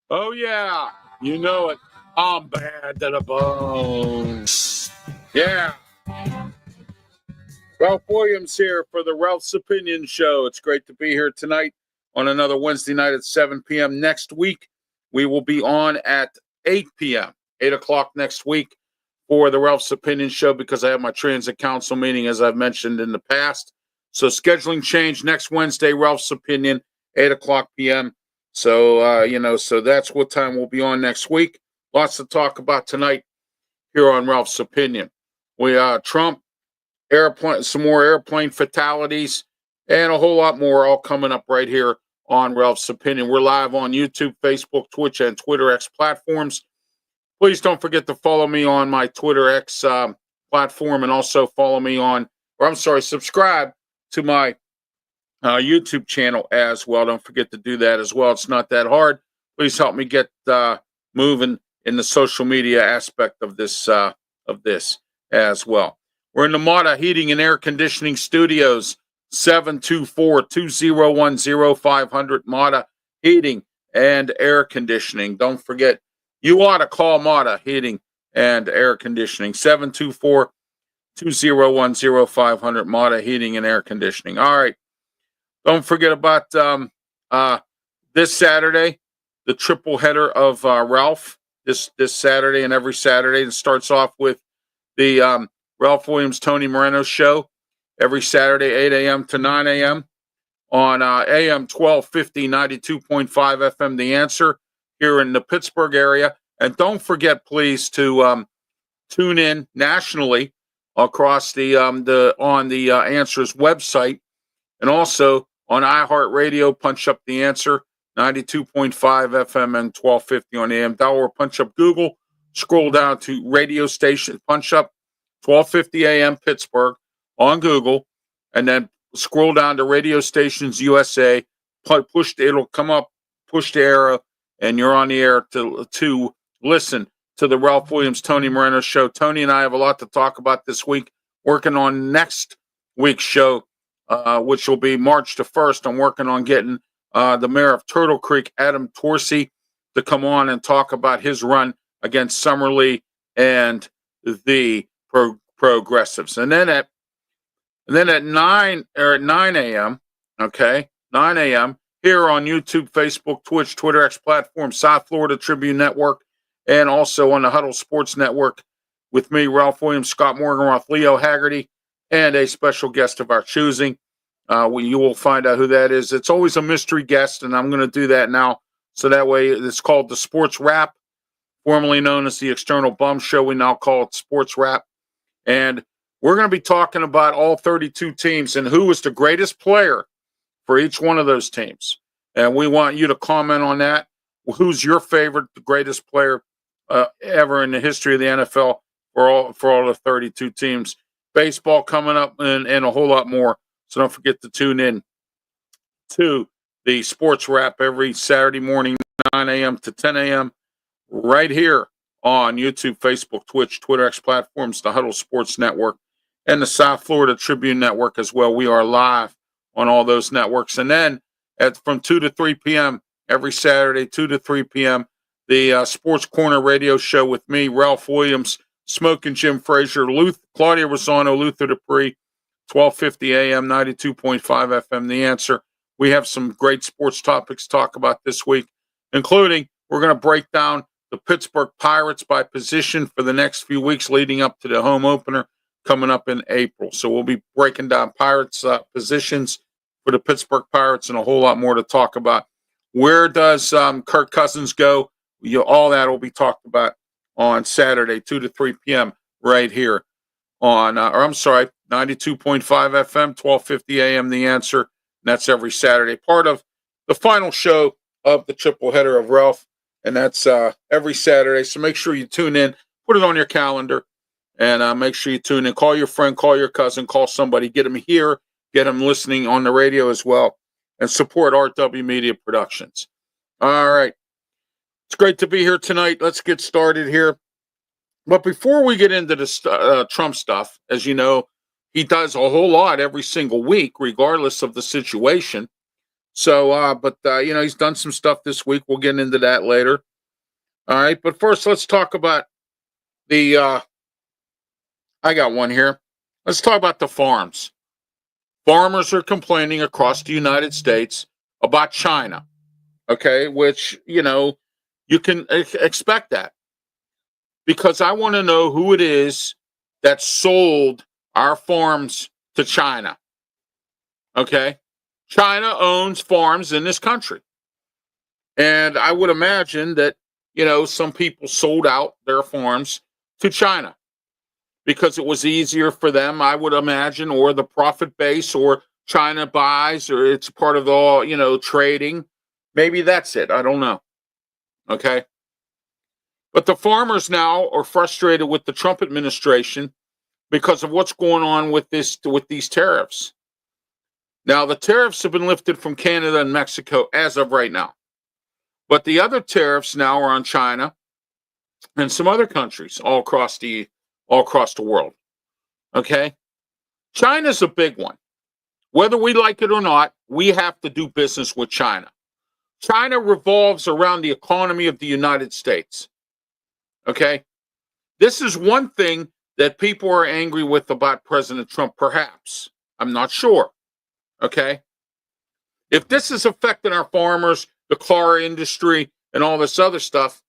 Oh, yeah. You know it. I'm bad to the bone. Yeah. Ralph Williams here for the Ralph's Opinion Show. It's great to be here tonight on another Wednesday night at 7 p.m. Next week, we will be on at 8 p.m., 8 o'clock next week for the Ralph's Opinion Show because I have my transit council meeting, as I've mentioned in the past. So scheduling change next Wednesday, Ralph's Opinion, 8 o'clock p.m. So, so that's what time we'll be on next week. Lots to talk about tonight here on Ralph's Opinion. Trump, airplane, some more airplane fatalities, and a whole lot more all coming up right here on Ralph's Opinion. We're live on YouTube, Facebook, Twitch, and Twitter X platforms. Please don't forget to follow me on my Twitter X platform and also subscribe to my YouTube channel as well. Don't forget to do that as well. It's not that hard. Please help me get moving in the social media aspect of this as well. We're in the Mata Heating and Air Conditioning Studios, 724-2010-500, Mata Heating and Air Conditioning. Don't forget, you ought to call Mata Heating and Air Conditioning, 724-2010-500, Mata Heating and Air Conditioning. All right. Don't forget about this Saturday, the triple header of Ralph, this Saturday and every Saturday. It starts off with the Ralph Williams, Tony Moreno show every Saturday, 8 a.m. to 9 a.m. on AM 1250, 92.5 FM, The Answer, here in the Pittsburgh area. And don't forget, please, to tune in nationally across the Answer's website, and also on iHeartRadio. Punch up The Answer, 92.5 FM and 1250 on AM dial, punch up Google, scroll down to radio station, punch up 1250 AM Pittsburgh on Google, and then scroll down to Radio Stations USA, it'll come up, push the arrow, and you're on the air to listen to the Ralph Williams, Tony Moreno show. Tony and I have a lot to talk about this week, working on next week's show, which will be March the 1st. I'm working on getting the mayor of Turtle Creek, Adam Torsey, to come on and talk about his run against Summerlee and the Progressives. And then at 9 a.m., 9 a.m., here on YouTube, Facebook, Twitch, Twitter X platform, South Florida Tribune Network, and also on the Huddle Sports Network with me, Ralph Williams, Scott Morganroth, Leo Haggerty, and a special guest of our choosing. You will find out who that is. It's always a mystery guest, and I'm going to do that now. So that way, it's called the Sports Wrap, formerly known as the External Bum Show. We now call it Sports Wrap. And we're going to be talking about all 32 teams and who was the greatest player for each one of those teams. And we want you to comment on that. Who's your favorite, the greatest player ever in the history of the NFL for all the 32 teams? Baseball coming up and a whole lot more. So don't forget to tune in to the Sports Wrap every Saturday morning, 9 a.m. to 10 a.m. right here on YouTube, Facebook, Twitch, Twitter X platforms, the Huddle Sports Network, and the South Florida Tribune Network as well. We are live on all those networks. And then from 2 to 3 p.m. every Saturday, 2 to 3 p.m., the Sports Corner radio show with me, Ralph Williams, Smoking Jim Frazier, Claudia Rosano, Luther Dupree, 1250 AM, 92.5 FM, The Answer. We have some great sports topics to talk about this week, including we're going to break down the Pittsburgh Pirates by position for the next few weeks leading up to the home opener coming up in April. So we'll be breaking down Pirates positions for the Pittsburgh Pirates and a whole lot more to talk about. Where does Kirk Cousins go? All that will be talked about on Saturday, 2 to 3 p.m. right here on, 92.5 FM, 1250 AM, The Answer. And that's every Saturday. Part of the final show of the triple header of Ralph. And that's every Saturday. So make sure you tune in, put it on your calendar, and make sure you tune in. Call your friend, call your cousin, call somebody, get them here, get them listening on the radio as well, and support RW Media Productions. All right. It's great to be here tonight. Let's get started here. But before we get into the Trump stuff, as you know, he does a whole lot every single week, regardless of the situation. So, he's done some stuff this week. We'll get into that later. All right. But first, let's talk about the, I got one here. Let's talk about the farms. Farmers are complaining across the United States about China. Okay. Which, you can expect that, because I want to know who it is that sold our farms to China. Okay. China owns farms in this country. And I would imagine that, some people sold out their farms to China because it was easier for them, I would imagine, or the profit base, or China buys, or it's part of the, trading. Maybe that's it. I don't know. Okay. But the farmers now are frustrated with the Trump administration because of what's going on with these tariffs. Now, the tariffs have been lifted from Canada and Mexico as of right now. But the other tariffs now are on China and some other countries all across the world. Okay? China's a big one. Whether we like it or not, we have to do business with China. China revolves around the economy of the United States. Okay? This is one thing that people are angry with about President Trump, perhaps. I'm not sure. Okay? If this is affecting our farmers, the car industry, and all this other stuff,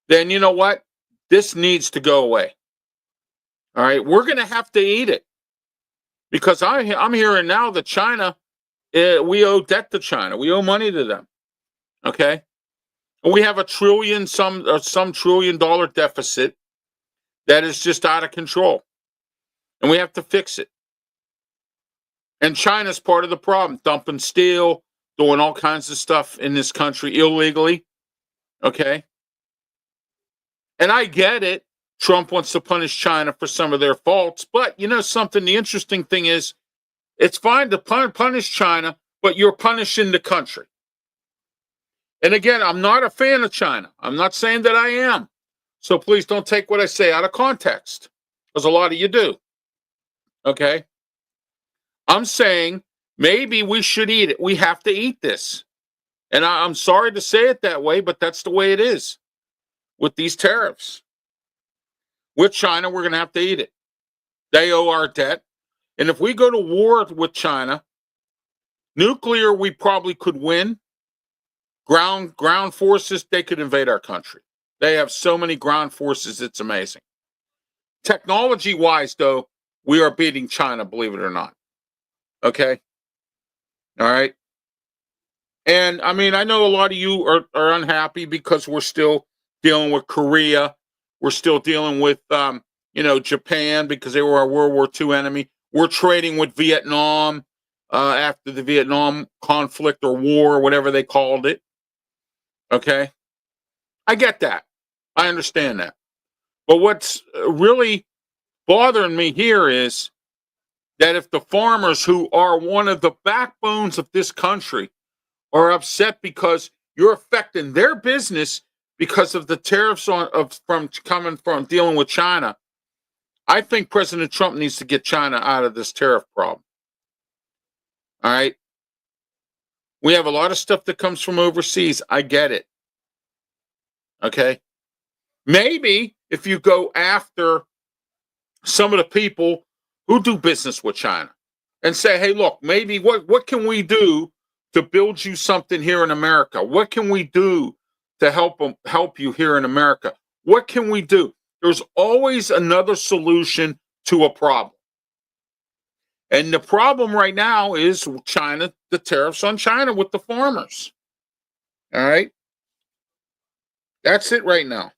then you know what? This needs to go away. All right? We're going to have to eat it. Because I'm hearing now that China, we owe debt to China. We owe money to them. Okay? And we have a trillion, some $1 trillion deficit that is just out of control. And we have to fix it. And China's part of the problem, dumping steel, doing all kinds of stuff in this country illegally. Okay? And I get it. Trump wants to punish China for some of their faults. But you know something? The interesting thing is, it's fine to punish China, but you're punishing the country. And again, I'm not a fan of China. I'm not saying that I am. So please don't take what I say out of context, because a lot of you do. Okay? I'm saying maybe we should eat it. We have to eat this. And I'm sorry to say it that way, but that's the way it is with these tariffs. With China, we're going to have to eat it. They owe our debt. And if we go to war with China, nuclear, we probably could win. Ground forces, they could invade our country. They have so many ground forces, it's amazing. Technology-wise, though, we are beating China, believe it or not. Okay? All right? And, I mean, I know a lot of you are unhappy because we're still dealing with Korea. We're still dealing with, Japan, because they were our World War II enemy. We're trading with Vietnam after the Vietnam conflict or war, or whatever they called it. Okay? I get that. I understand that. But what's really bothering me here is that if the farmers, who are one of the backbones of this country, are upset because you're affecting their business because of the tariffs coming from dealing with China, I think President Trump needs to get China out of this tariff problem. All right? We have a lot of stuff that comes from overseas. I get it. Okay? Maybe if you go after some of the people who do business with China and say, hey, look, maybe what can we do to build you something here in America? What can we do to help you here in America? What can we do? There's always another solution to a problem. And the problem right now is China, the tariffs on China with the farmers. All right? That's it right now.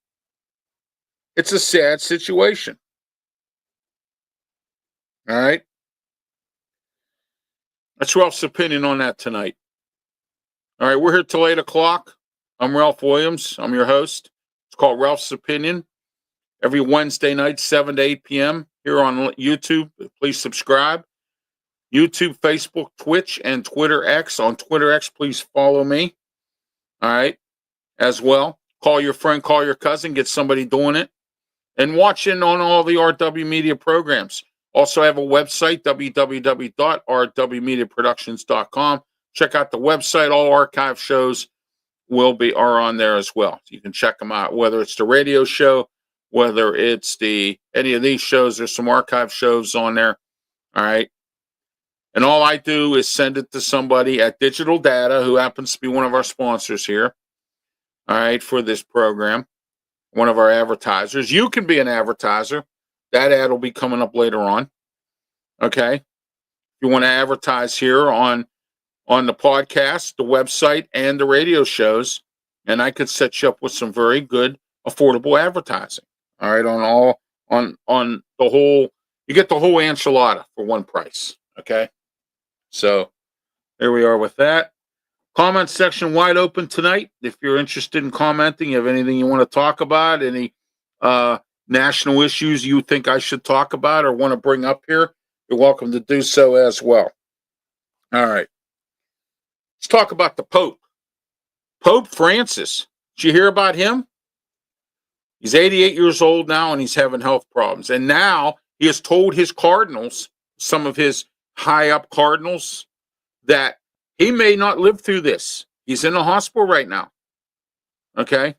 It's a sad situation. All right? That's Ralph's opinion on that tonight. All right, we're here till 8 o'clock. I'm Ralph Williams. I'm your host. It's called Ralph's Opinion. Every Wednesday night, 7 to 8 p.m. here on YouTube. Please subscribe. YouTube, Facebook, Twitch, and Twitter X. On Twitter X, please follow me. All right, as well. Call your friend, call your cousin, get somebody doing it. And watch in on all the RW Media programs. Also, I have a website, www.rwmediaproductions.com. check out the website. All archive shows are on there as well. You can check them out, whether it's the radio show, whether it's any of these shows. There's some archive shows on there. All right. And all I do is send it to somebody at Digital Data, who happens to be one of our sponsors here. All right, for this program, one of our advertisers. You can be an advertiser. That ad will be coming up later on. Okay. If you want to advertise here on the podcast, the website, and the radio shows, and I could set you up with some very good, affordable advertising. All right, on the whole, you get the whole enchilada for one price. Okay, so there we are with that. Comment section wide open tonight. If you're interested in commenting, you have anything you want to talk about, any national issues you think I should talk about or want to bring up here, you're welcome to do so as well. All right. Let's talk about the Pope. Pope Francis. Did you hear about him? He's 88 years old now, and he's having health problems. And now he has told his cardinals, some of his high-up cardinals, that he may not live through this. He's in the hospital right now. Okay?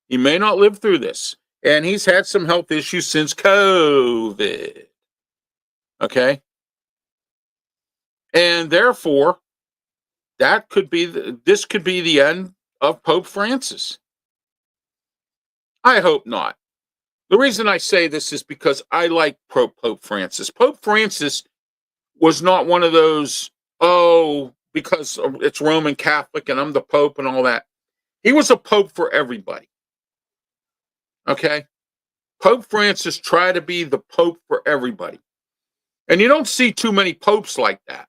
He may not live through this. And he's had some health issues since COVID. Okay? And therefore, this could be the end of Pope Francis. I hope not. The reason I say this is because I like Pope Francis. Pope Francis was not one of those, because it's Roman Catholic and I'm the Pope and all that. He was a Pope for everybody. Okay? Pope Francis tried to be the Pope for everybody. And you don't see too many popes like that.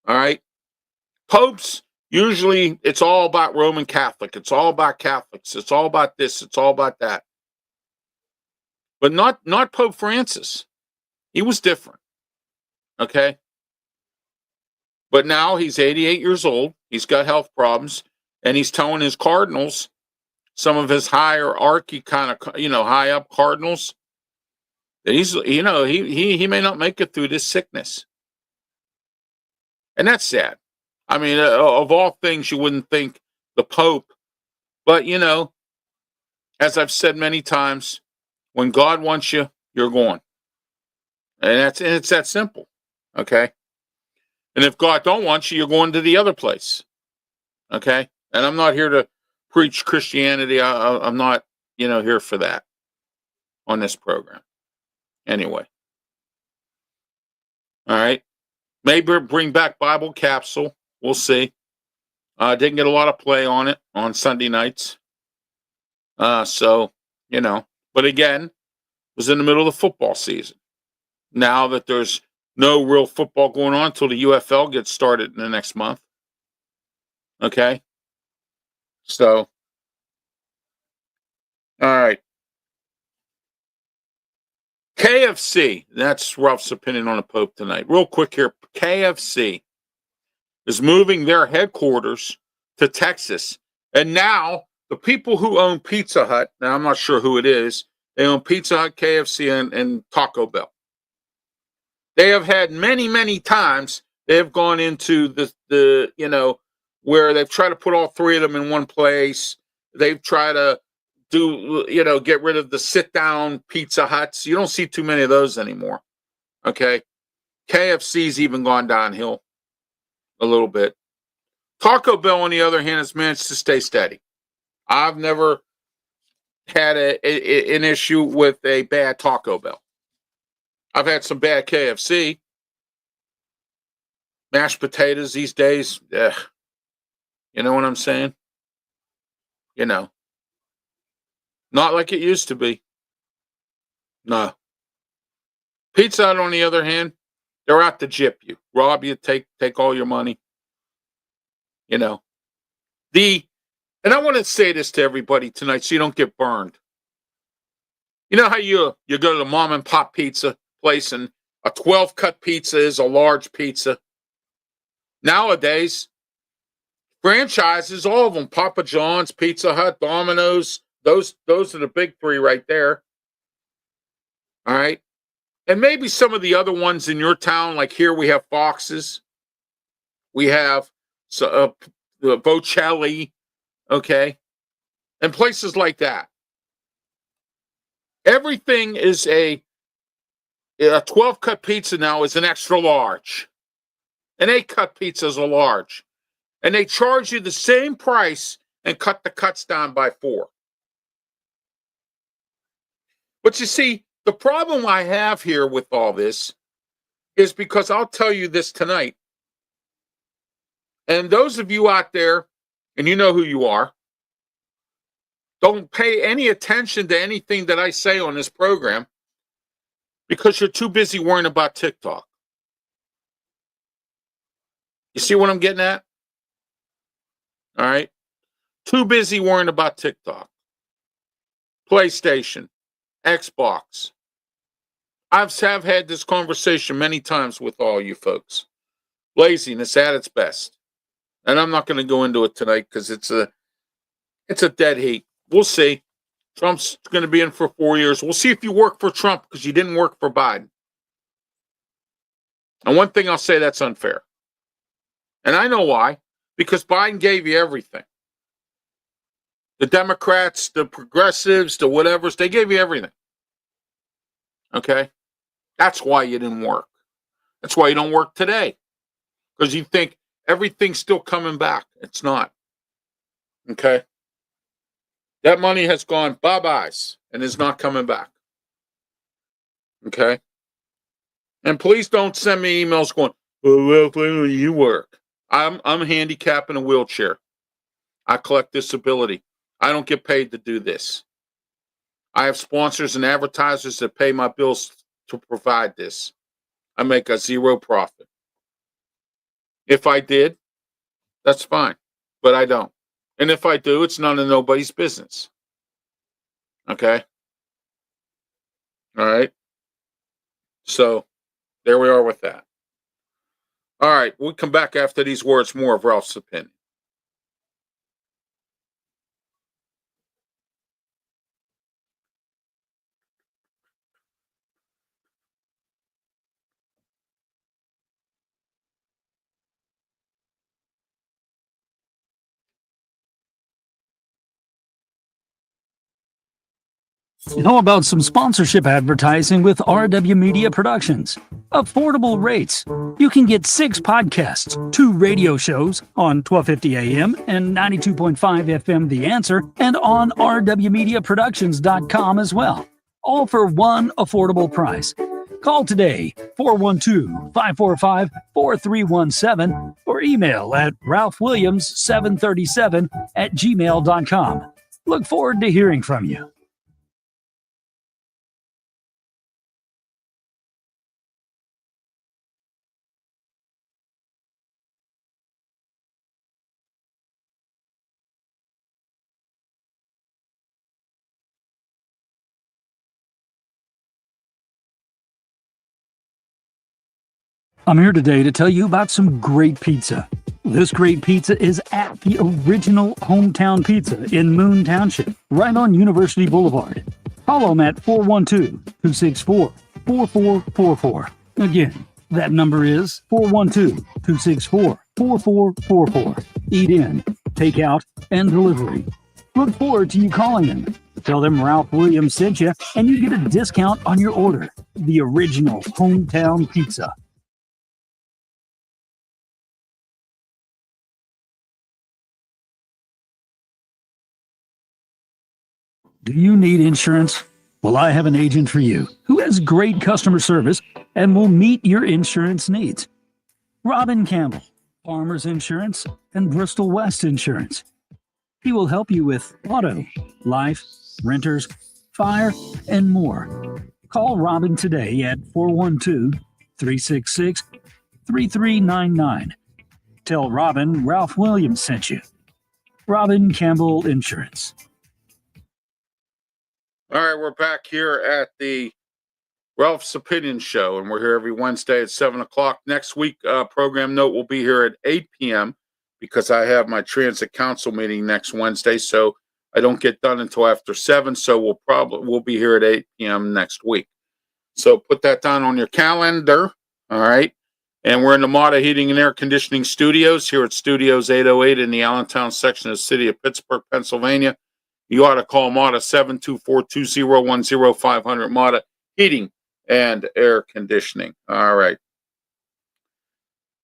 All right? Popes, usually it's all about Roman Catholic. It's all about Catholics. It's all about this. It's all about that. But not Pope Francis. He was different. Okay? But now he's 88 years old. He's got health problems. And he's telling his cardinals, some of his hierarchy kind of, high up cardinals, that he may not make it through this sickness. And that's sad. I mean, of all things, you wouldn't think the Pope. But, as I've said many times, when God wants you, you're going. And it's that simple. Okay? And if God don't want you, you're going to the other place. Okay? And I'm not here to preach Christianity. I'm not, here for that on this program. Anyway. All right. Maybe bring back Bible Capsule. We'll see. Didn't get a lot of play on it on Sunday nights. But again, it was in the middle of the football season. Now that there's no real football going on until the UFL gets started in the next month. Okay? So, all right. KFC. That's Ralph's opinion on the Pope tonight. Real quick here. KFC is moving their headquarters to Texas. And now the people who own Pizza Hut, now I'm not sure who it is, they own Pizza Hut, KFC, and Taco Bell. They have had many, many times they have gone into the where they've tried to put all three of them in one place. They've tried to get rid of the sit-down Pizza Huts. You don't see too many of those anymore. Okay? KFC's even gone downhill a little bit. Taco Bell, on the other hand, has managed to stay steady. I've never had an issue with a bad Taco Bell. I've had some bad KFC. Mashed potatoes these days, ugh. You know what I'm saying? Not like it used to be. No. Pizza Hut, on the other hand, they're out to gyp you, rob you, take all your money. And I want to say this to everybody tonight so you don't get burned. You know how you go to the mom and pop pizza place and a 12-cut pizza is a large pizza? Nowadays, franchises, all of them, Papa John's, Pizza Hut, Domino's, those are the big three right there. All right? And maybe some of the other ones in your town, like here we have Fox's. We have Bocelli, okay, and places like that. Everything is a 12-cut pizza now is an extra large. An 8-cut pizza is a large. And they charge you the same price and cut the cuts down by 4. But you see, the problem I have here with all this is because I'll tell you this tonight. And those of you out there, and you know who you are, don't pay any attention to anything that I say on this program because you're too busy worrying about TikTok. You see what I'm getting at? All right. Too busy worrying about TikTok, PlayStation, Xbox. I've had this conversation many times with all you folks. Laziness at its best. And I'm not going to go into it tonight because it's a dead heat. We'll see. Trump's going to be in for 4 years. We'll see if you work for Trump because you didn't work for Biden. And one thing I'll say, that's unfair. And I know why. Because Biden gave you everything. The Democrats, the progressives, the whatevers, they gave you everything. Okay? That's why you didn't work. That's why you don't work today. Because you think everything's still coming back. It's not. Okay? That money has gone bye-byes and is not coming back. Okay? And please don't send me emails going, well, you work. I'm handicapped in a wheelchair. I collect disability. I don't get paid to do this. I have sponsors and advertisers that pay my bills to provide this. I make a zero profit. If I did, that's fine. But I don't. And if I do, it's none of nobody's business. Okay? All right? So, there we are with that. All right, we'll come back after these words, more of Ralph's opinion. How about some sponsorship advertising with RW Media Productions? Affordable rates. You can get 6 podcasts, 2 radio shows on 1250 AM and 92.5 FM The Answer, and on rwmediaproductions.com as well. All for one affordable price. Call today, 412-545-4317, or email at ralphwilliams737@gmail.com. Look forward to hearing from you. I'm here today to tell you about some great pizza. This great pizza is at the original Hometown Pizza in Moon Township, right on University Boulevard. Call them at 412-264-4444. Again, that number is 412-264-4444. Eat in, take out, and delivery. Look forward to you calling them. Tell them Ralph Williams sent you, and you get a discount on your order. The original Hometown Pizza. Do you need insurance? Well, I have an agent for you who has great customer service and will meet your insurance needs. Robin Campbell, Farmers Insurance and Bristol West Insurance. He will help you with auto, life, renters, fire, and more. Call Robin today at 412-366-3399. Tell Robin Ralph Williams sent you. Robin Campbell Insurance. All right, we're back here at the Ralph's Opinion Show, and we're here every Wednesday at 7 o'clock. Next week, program note will be here at 8 p.m. because I have my transit council meeting next Wednesday, so I don't get done until after 7, so we'll be here at 8 p.m. next week. So put that down on your calendar, all right? And we're in the Mata Heating and Air Conditioning Studios here at Studios 808 in the Allentown section of the city of Pittsburgh, Pennsylvania. You ought to call Mata 724-2010-500, Mata Heating and Air Conditioning. All right.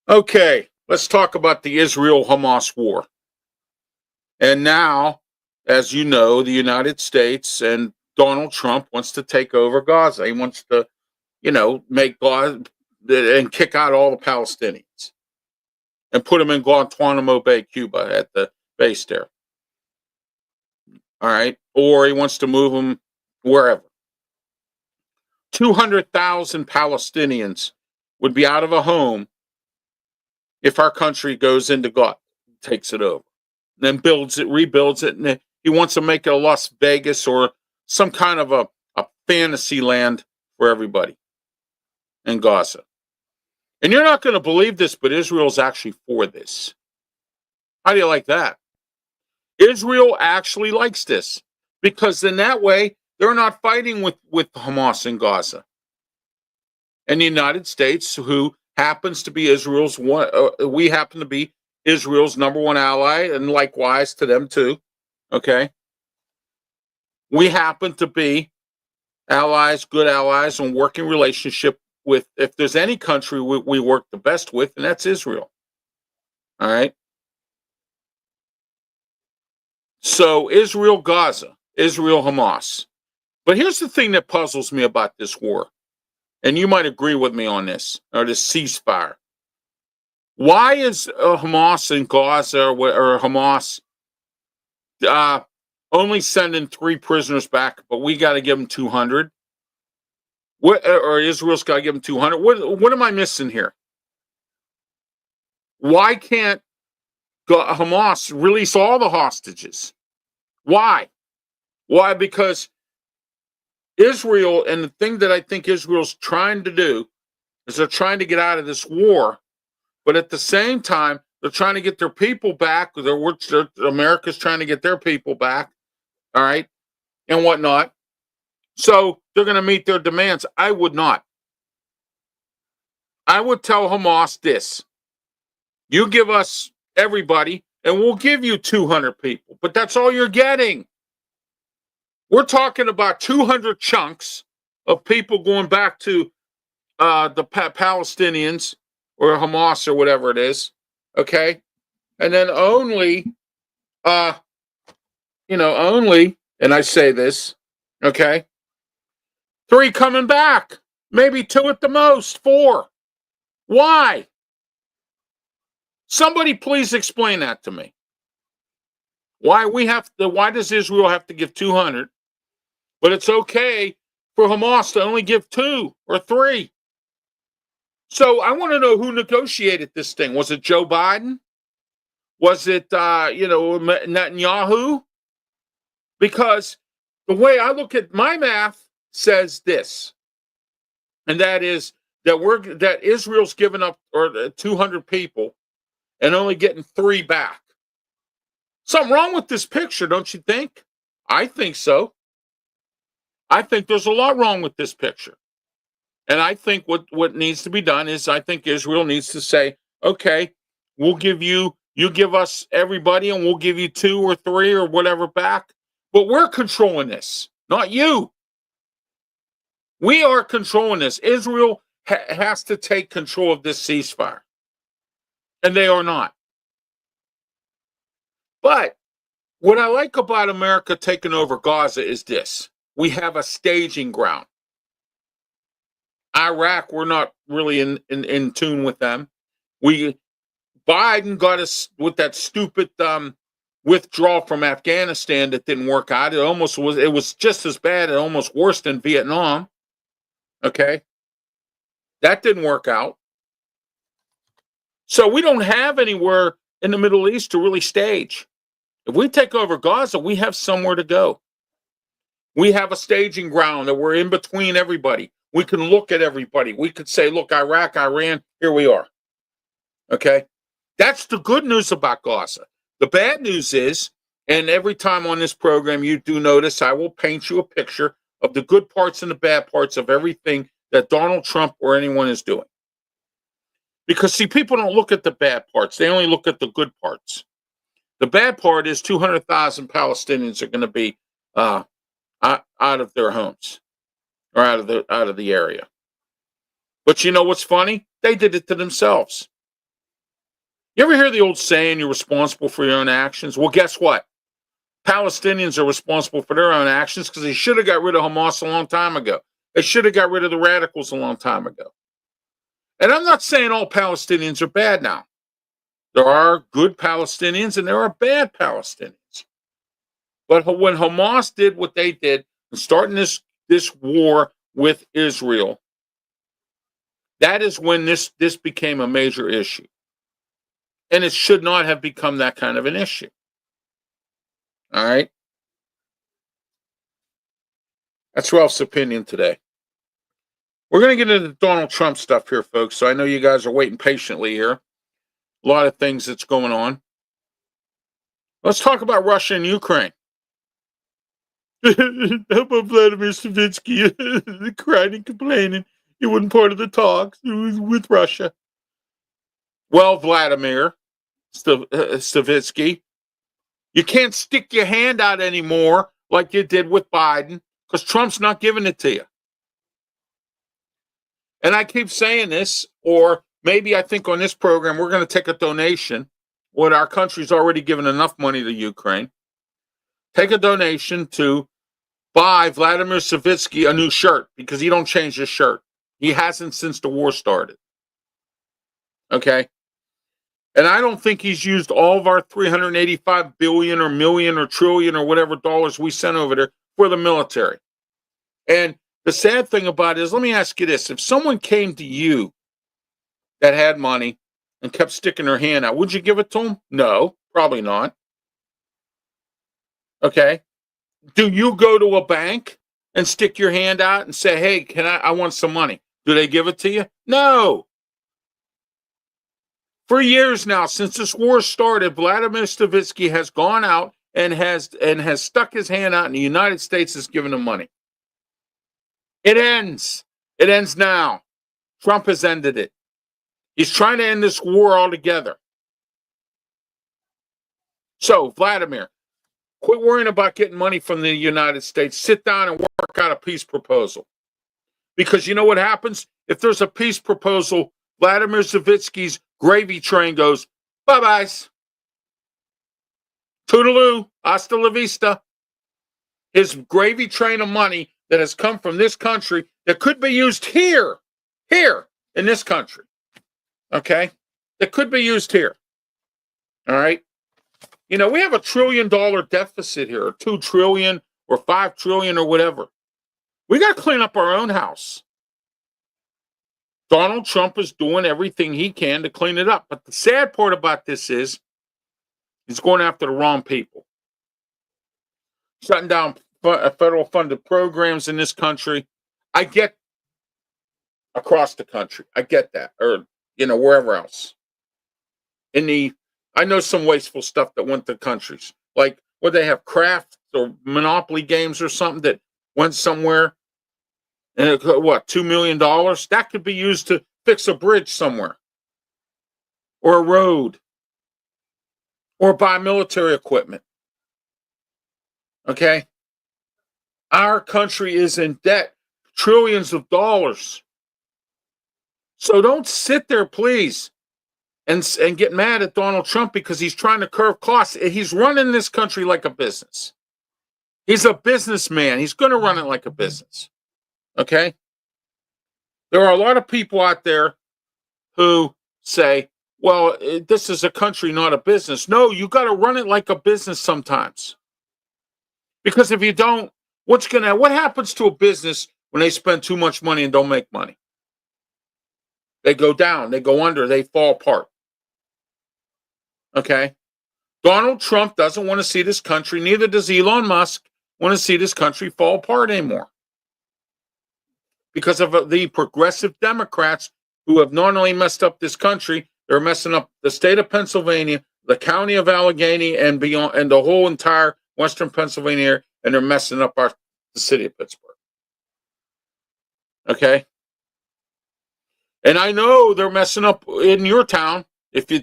Okay, let's talk about the Israel-Hamas war. And now, as you know, the United States and Donald Trump wants to take over Gaza. He wants to, make Gaza and kick out all the Palestinians and put them in Guantanamo Bay, Cuba, at the base there. All right. Or he wants to move them wherever. 200,000 Palestinians would be out of a home if our country goes into God, takes it over, then builds it, rebuilds it, and he wants to make it a Las Vegas or some kind of a fantasy land for everybody in Gaza. And you're not going to believe this, but Israel's actually for this. How do you like that? Israel actually likes this because in that way, they're not fighting with Hamas in Gaza. And the United States, who happens to be Israel's one, we happen to be Israel's number one ally, and likewise to them too. Okay. We happen to be allies, good allies, and working relationship with, if there's any country we work the best with, and that's Israel. All right. So Israel, Gaza, Israel, Hamas. But here's the thing that puzzles me about this war. And you might agree with me on this, or this ceasefire. Why is Hamas in Gaza or Hamas only sending 3 prisoners back, but we got to give them 200? Or Israel's got to give them 200? What am I missing here? Why can't Hamas release all the hostages? Why? Why? Because Israel, and the thing that I think Israel's trying to do is they're trying to get out of this war, but at the same time, they're trying to get their people back. America's trying to get their people back, all right, and whatnot. So they're going to meet their demands. I would not. I would tell Hamas this. You give us everybody, and we'll give you 200 people, but that's all you're getting. We're talking about 200 chunks of people going back to the Palestinians or Hamas or whatever it is, okay? And then only, and I say this, okay, 3 coming back, maybe 2 at the most, 4. Why? Somebody please explain that to me. Why does Israel have to give 200? But it's okay for Hamas to only give 2 or 3. So I want to know who negotiated this thing. Was it Joe Biden? Was it, Netanyahu? Because the way I look at my math says this, and that is that Israel's given up 200 people and only getting 3 back. Something wrong with this picture, don't you think? I think so. I think there's a lot wrong with this picture. And I think what needs to be done is I think Israel needs to say, okay, we'll give you give us everybody and we'll give you 2 or 3 or whatever back. But we're controlling this, not you. We are controlling this. Israel has to take control of this ceasefire. And they are not. But what I like about America taking over Gaza is this. We have a staging ground. Iraq, we're not really in tune with them. Biden got us with that stupid withdrawal from Afghanistan that didn't work out. It was just as bad and almost worse than Vietnam. Okay. That didn't work out. So we don't have anywhere in the Middle East to really stage. If we take over Gaza, we have somewhere to go. We have a staging ground that we're in between everybody. We can look at everybody. We could say, look, Iraq, Iran, here we are. Okay? That's the good news about Gaza. The bad news is, and every time on this program you do notice, I will paint you a picture of the good parts and the bad parts of everything that Donald Trump or anyone is doing. Because, see, people don't look at the bad parts. They only look at the good parts. The bad part is 200,000 Palestinians are going to be out of their homes or out of the area. But you know what's funny? They did it to themselves. You ever hear the old saying, you're responsible for your own actions? Well, guess what? Palestinians are responsible for their own actions because they should have got rid of Hamas a long time ago. They should have got rid of the radicals a long time ago. And I'm not saying all Palestinians are bad now. There are good Palestinians and there are bad Palestinians. But when Hamas did what they did, and starting this war with Israel, that is when this became a major issue. And it should not have become that kind of an issue. All right? That's Ralph's opinion today. We're going to get into Donald Trump stuff here, folks. So I know you guys are waiting patiently here. A lot of things that's going on. Let's talk about Russia and Ukraine. How about Vladimir Savitsky crying and complaining he wasn't part of the talks with Russia? Well, Vladimir Savitsky, you can't stick your hand out anymore like you did with Biden because Trump's not giving it to you. And I keep saying this, or maybe I think on this program we're going to take a donation when our country's already given enough money to Ukraine. Take a donation to buy Vladimir Savitsky a new shirt because he don't change his shirt. He hasn't since the war started. Okay? And I don't think he's used all of our 385 billion or million or trillion or whatever dollars we sent over there for the military. And the sad thing about it is, let me ask you this. If someone came to you that had money and kept sticking their hand out, would you give it to them? No, probably not. Okay. Do you go to a bank and stick your hand out and say, hey, I want some money? Do they give it to you? No. For years now, since this war started, Vladimir Savitsky has gone out and has stuck his hand out, and the United States has given him money. It ends. It ends now. Trump has ended it. He's trying to end this war altogether. So, Vladimir, quit worrying about getting money from the United States. Sit down and work out a peace proposal. Because you know what happens? If there's a peace proposal, Vladimir Savitsky's gravy train goes, bye-byes. Toodaloo, hasta la vista. His gravy train of money that has come from this country that could be used here in this country. Okay? That could be used here. All right? You know, we have $1 trillion deficit here, or 2 trillion, or 5 trillion, or whatever. We got to clean up our own house. Donald Trump is doing everything he can to clean it up. But the sad part about this is he's going after the wrong people. Shutting down federal funded programs in this country. I get across the country. I get that. Or, you know, wherever else. I know some wasteful stuff that went to countries. Like, would they have crafts or Monopoly games or something that went somewhere? And it, what, $2 million? That could be used to fix a bridge somewhere. Or a road. Or buy military equipment. Okay? Our country is in debt. Trillions of dollars. So don't sit there, please, and get mad at Donald Trump because he's trying to curb costs. He's running this country like a business. He's a businessman. He's going to run it like a business. Okay? There are a lot of people out there who say, well, this is a country, not a business. No, you got to run it like a business sometimes. Because if you don't, what happens to a business when they spend too much money and don't make money? They go down, they go under, they fall apart. Okay? Donald Trump doesn't want to see this country, neither does Elon Musk want to see this country fall apart anymore. Because of the progressive Democrats who have not only messed up this country, they're messing up the state of Pennsylvania, the county of Allegheny, and beyond, and the whole entire Western Pennsylvania area, and they're messing up the city of Pittsburgh. Okay? And I know they're messing up in your town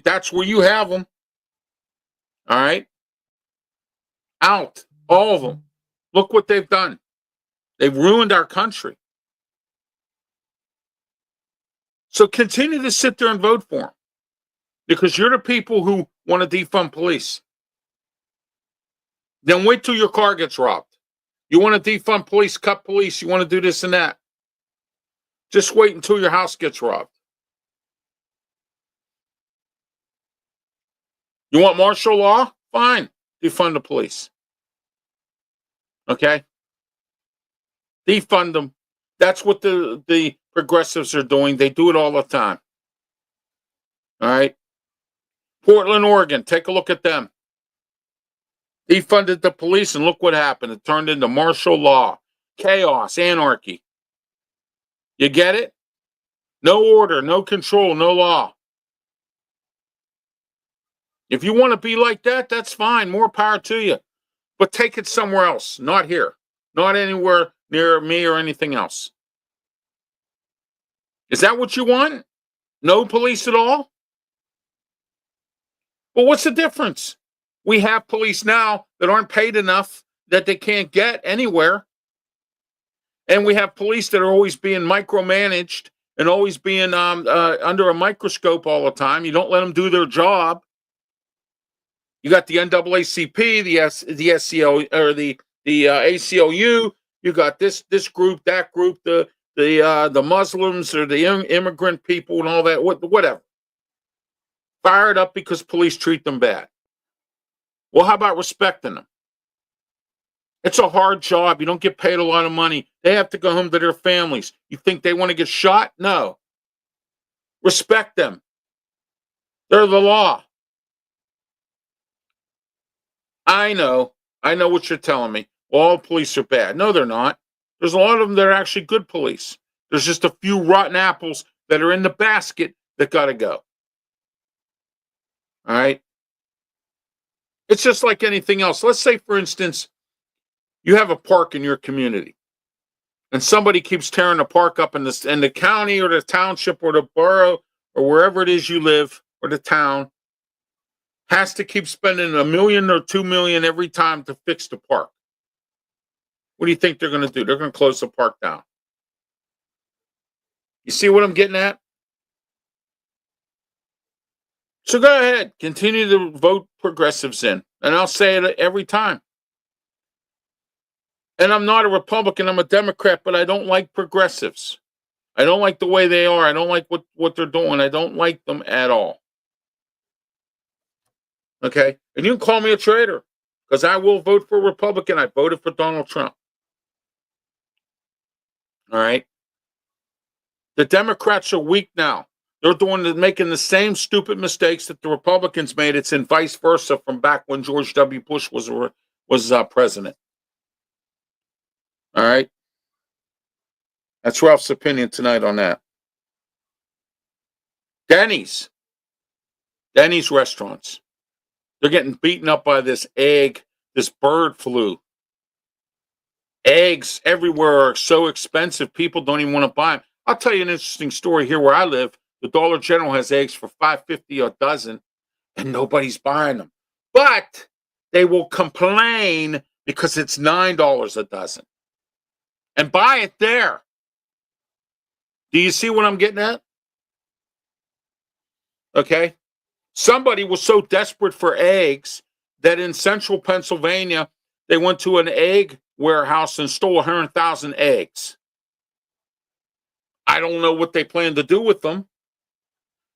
that's where you have them. All right? Out. All of them. Look what they've done. They've ruined our country. So continue to sit there and vote for them because you're the people who want to defund police. Then wait till your car gets robbed. You want to defund police, cut police, you want to do this and that. Just wait until your house gets robbed. You want martial law? Fine. Defund the police. Okay? Defund them. That's what the progressives are doing. They do it all the time. All right? Portland, Oregon, take a look at them. Defunded the police, and look what happened. It turned into martial law, chaos, anarchy. You get it? No order, no control, no law. If you want to be like that, that's fine. More power to you. But take it somewhere else, not here. Not anywhere near me or anything else. Is that what you want? No police at all? Well, what's the difference? We have police now that aren't paid enough that they can't get anywhere. And we have police that are always being micromanaged and always being under a microscope all the time. You don't let them do their job. You got the NAACP, the SCO or the ACLU. You got this group, that group, the Muslims or the immigrant people and all that. Whatever. Fired up because police treat them bad. Well, how about respecting them? It's a hard job. You don't get paid a lot of money. They have to go home to their families. You think they want to get shot? No. Respect them. They're the law. I know what you're telling me. All police are bad. No, they're not. There's a lot of them that are actually good police. There's just a few rotten apples that are in the basket that got to go. All right? It's just like anything else. Let's say, for instance, you have a park in your community, and somebody keeps tearing the park up in the county or the township or the borough or wherever it is you live or the town has to keep spending $1 million or $2 million every time to fix the park. What do you think they're going to do? They're going to close the park down. You see what I'm getting at? So go ahead, continue to vote progressives in, and I'll say it every time. And I'm not a Republican, I'm a Democrat, but I don't like progressives. I don't like the way they are. I don't like what they're doing. I don't like them at all. Okay? And you can call me a traitor, because I will vote for a Republican. I voted for Donald Trump. All right? The Democrats are weak now. They're making the same stupid mistakes that the Republicans made. It's in vice versa from back when George W. Bush was president. All right? That's Ralph's opinion tonight on that. Denny's restaurants. They're getting beaten up by this bird flu. Eggs everywhere are so expensive, people don't even want to buy them. I'll tell you an interesting story here where I live. The Dollar General has eggs for $5.50 a dozen, and nobody's buying them. But they will complain because it's $9 a dozen. And buy it there. Do you see what I'm getting at? Okay. Somebody was so desperate for eggs that in central Pennsylvania, they went to an egg warehouse and stole 100,000 eggs. I don't know what they plan to do with them.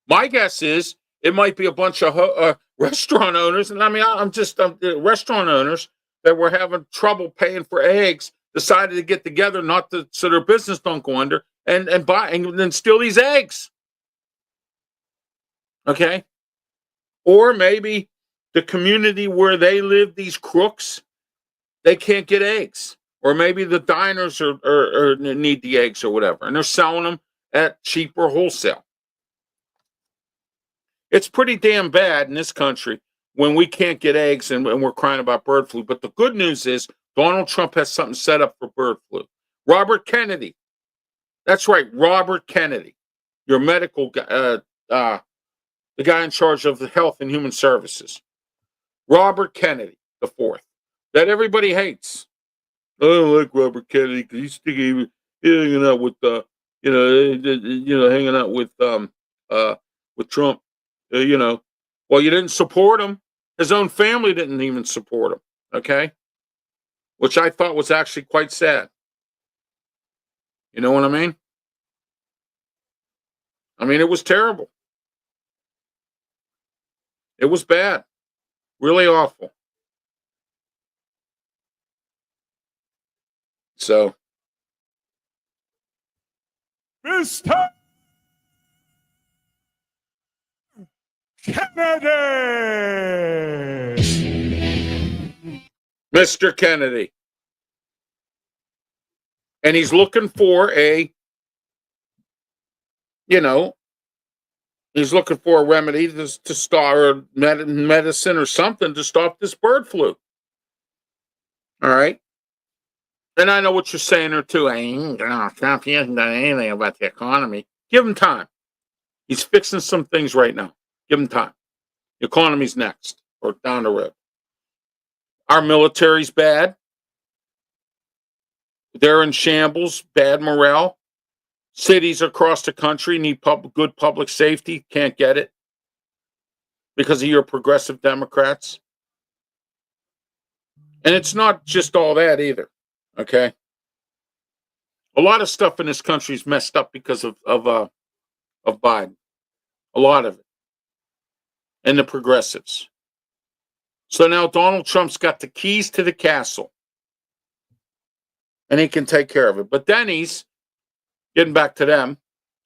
My guess is it might be a bunch of restaurant owners, and I'm just restaurant owners that were having trouble paying for eggs, decided to get together so their business don't go under and buy and then steal these eggs. Okay? Or maybe the community where they live, these crooks, they can't get eggs. Or maybe the diners are need the eggs or whatever, and they're selling them at cheaper wholesale. It's pretty damn bad in this country when we can't get eggs and we're crying about bird flu. But the good news is Donald Trump has something set up for bird flu. Robert Kennedy. That's right, Robert Kennedy. your medical, the guy in charge of the Health and Human Services, Robert Kennedy the fourth, that everybody hates. I don't like Robert Kennedy because he's hanging out with, hanging out with Trump. Well, you didn't support him. His own family didn't even support him. Okay, which I thought was actually quite sad. You know what I mean? I mean, it was terrible. It was bad. Really awful. So, Mr. Kennedy! Mr. Kennedy. And he's looking for he's looking for a remedy to start, or medicine or something to stop this bird flu. All right. And I know what you're saying there too. Trump, he hasn't done anything about the economy. Give him time. He's fixing some things right now. Give him time. The economy's next, or down the road. Our military's bad. They're in shambles, bad morale. Cities across the country need good public safety. Can't get it because of your progressive Democrats. And it's not just all that either. Okay. A lot of stuff in this country is messed up because of Biden. A lot of it. And the progressives. So now Donald Trump's got the keys to the castle. And he can take care of it. But Denny's, getting back to them,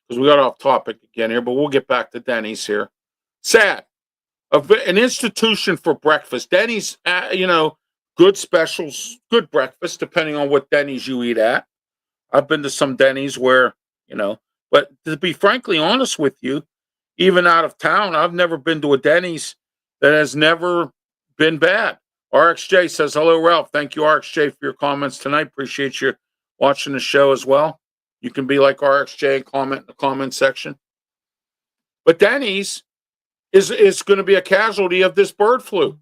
because we got off topic again here, but we'll get back to Denny's here. Sad. An institution for breakfast. Denny's, good specials, good breakfast, depending on what Denny's you eat at. I've been to some Denny's where, but to be frankly honest with you, even out of town, I've never been to a Denny's that has never been bad. RXJ says, hello, Ralph. Thank you, RXJ, for your comments tonight. Appreciate you watching the show as well. You can be like RXJ and comment in the comment section. But Denny's is going to be a casualty of this bird flu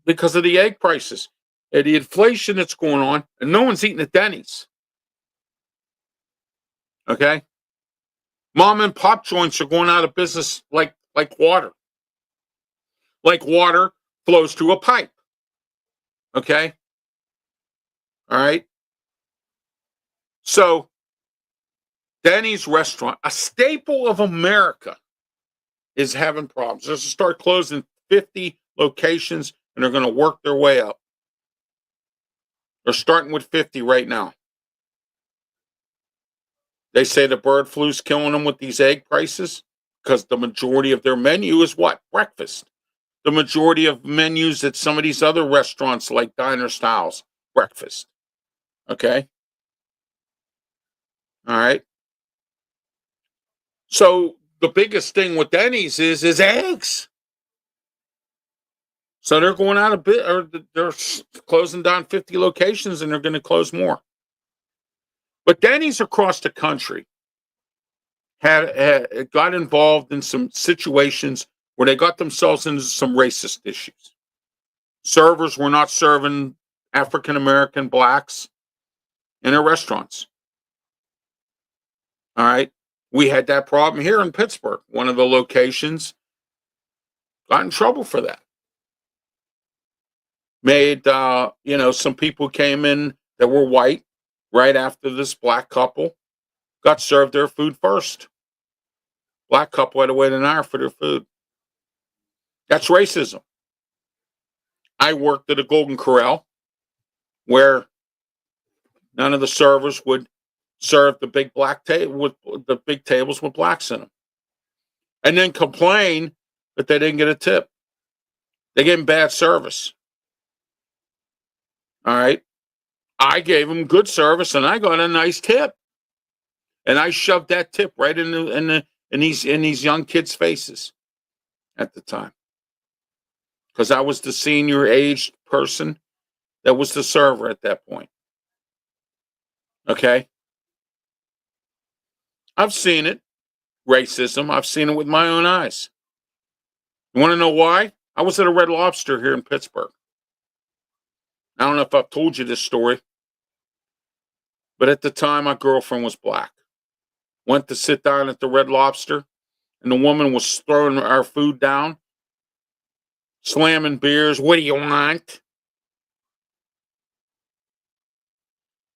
because of the egg prices and the inflation that's going on, and no one's eating at Denny's. Okay? Mom and pop joints are going out of business like water. Like water flows through a pipe. Okay? All right? So, Denny's restaurant, a staple of America, is having problems. They're going to start closing 50 locations, and they're going to work their way up. They're starting with 50 right now. They say the bird flu's killing them with these egg prices because the majority of their menu is what? Breakfast. The majority of menus at some of these other restaurants like Diner Styles, breakfast. Okay? All right? So the biggest thing with Denny's is eggs. So they're going out of bit, or they're closing down 50 locations, and they're going to close more. But Denny's across the country had got involved in some situations where they got themselves into some racist issues. Servers were not serving African American blacks in their restaurants. All right. We had that problem here in Pittsburgh. One of the locations got in trouble for that. Made, some people came in that were white right after this black couple got served their food first. Black couple had to wait an hour for their food. That's racism. I worked at a Golden Corral where none of the servers would serve the big black table with the big tables with blacks in them, and then complain that they didn't get a tip. They gave them bad service. All right, I gave them good service, and I got a nice tip, and I shoved that tip right in these young kids' faces at the time, because I was the senior aged person that was the server at that point. Okay. I've seen it. racism. I've seen it with my own eyes. You want to know why? I was at a Red Lobster here in Pittsburgh. I don't know if I've told you this story, but at the time, my girlfriend was black. Went to sit down at the Red Lobster, and the woman was throwing our food down, slamming beers. What do you want?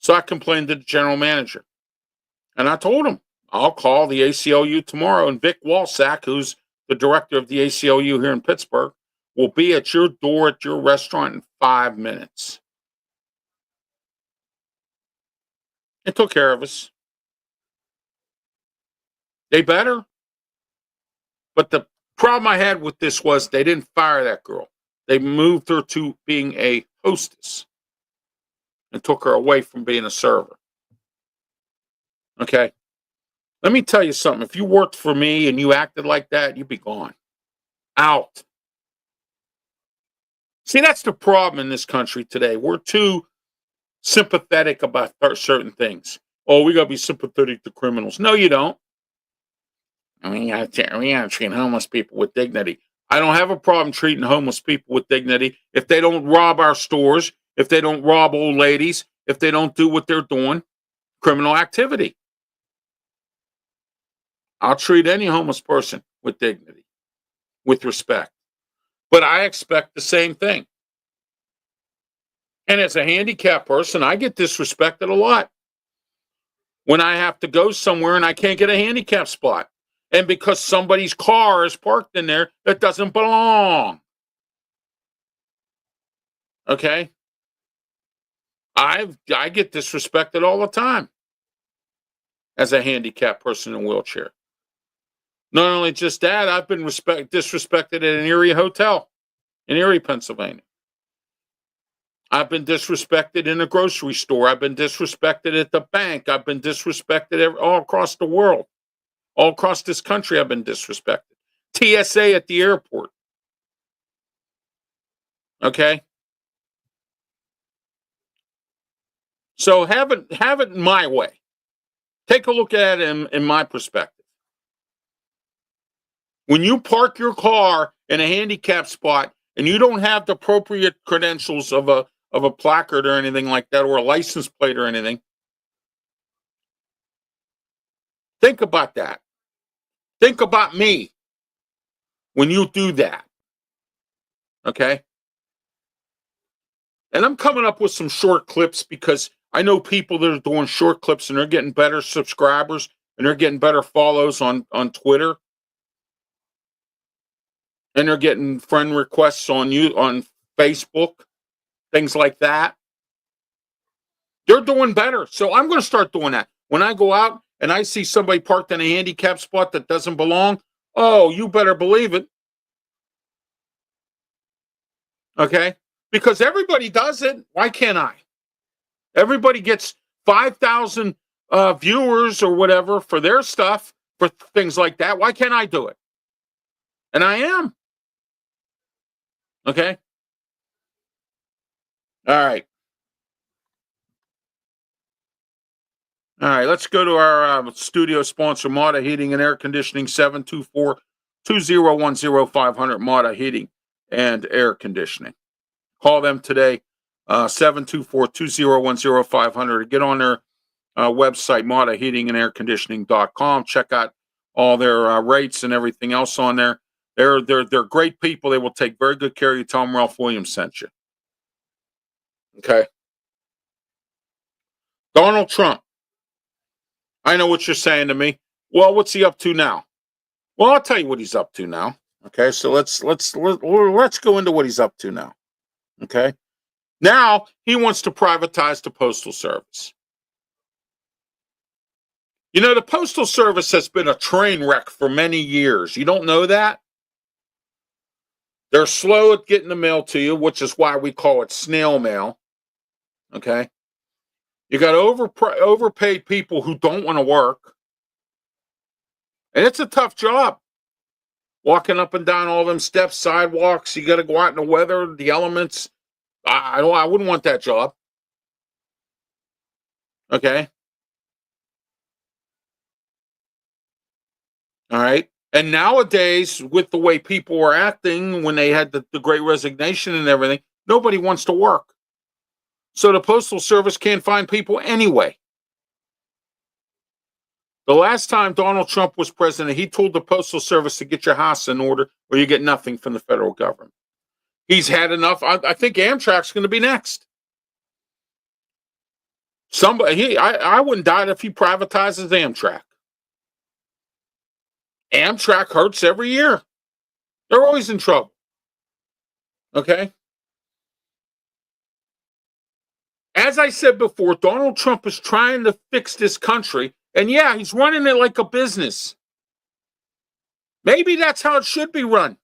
So I complained to the general manager, and I told him, I'll call the ACLU tomorrow, and Vic Walsack, who's the director of the ACLU here in Pittsburgh, will be at your door at your restaurant in 5 minutes. It took care of us. They better. But the problem I had with this was they didn't fire that girl. They moved her to being a hostess and took her away from being a server. Okay? Let me tell you something. If you worked for me and you acted like that, you'd be gone. Out. See, that's the problem in this country today. We're too sympathetic about certain things. Oh, we got to be sympathetic to criminals. No, you don't. We got to treat homeless people with dignity. I don't have a problem treating homeless people with dignity if they don't rob our stores, if they don't rob old ladies, if they don't do what they're doing, criminal activity. I'll treat any homeless person with dignity, with respect. But I expect the same thing. And as a handicapped person, I get disrespected a lot when I have to go somewhere and I can't get a handicap spot. And because somebody's car is parked in there that doesn't belong. Okay? I get disrespected all the time as a handicapped person in a wheelchair. Not only just that, I've been disrespected at an Erie hotel in Erie, Pennsylvania. I've been disrespected in a grocery store. I've been disrespected at the bank. I've been disrespected all across the world. All across this country, I've been disrespected. TSA at the airport. Okay? So have it my way. Take a look at it in my perspective. When you park your car in a handicap spot and you don't have the appropriate credentials of a placard or anything like that, or a license plate or anything, think about that. Think about me when you do that. Okay? And I'm coming up with some short clips because I know people that are doing short clips and they're getting better subscribers and they're getting better follows on Twitter. And they're getting friend requests on Facebook, things like that. They're doing better. So I'm going to start doing that. When I go out and I see somebody parked in a handicap spot that doesn't belong, oh, you better believe it. Okay? Because everybody does it. Why can't I? Everybody gets 5,000 viewers or whatever for their stuff, for things like that. Why can't I do it? And I am. Okay? All right. All right, let's go to our studio sponsor, Mata Heating and Air Conditioning, 724-2010-500, Mata Heating and Air Conditioning. Call them today, 724-2010-500. Get on their website, MataHeatingandAirConditioning.com. Check out all their rates and everything else on there. They're great people. They will take very good care of you. Tell them Ralph Williams sent you. Okay. Donald Trump. I know what you're saying to me. Well, what's he up to now? Well, I'll tell you what he's up to now. Okay, so let's go into what he's up to now. Okay, now he wants to privatize the Postal Service. You know, the Postal Service has been a train wreck for many years. You don't know that? They're slow at getting the mail to you, which is why we call it snail mail. Okay. You got overpaid people who don't want to work. And it's a tough job. Walking up and down all them steps, sidewalks, you got to go out in the weather, the elements. I wouldn't want that job. Okay. All right. And nowadays, with the way people were acting when they had the great resignation and everything, nobody wants to work. So the Postal Service can't find people anyway. The last time Donald Trump was president, he told the Postal Service to get your house in order or you get nothing from the federal government. He's had enough. I think Amtrak's going to be next. I wouldn't doubt if he privatizes Amtrak. Amtrak hurts every year. They're always in trouble. Okay? As I said before, Donald Trump is trying to fix this country. And yeah, he's running it like a business. Maybe that's how it should be run.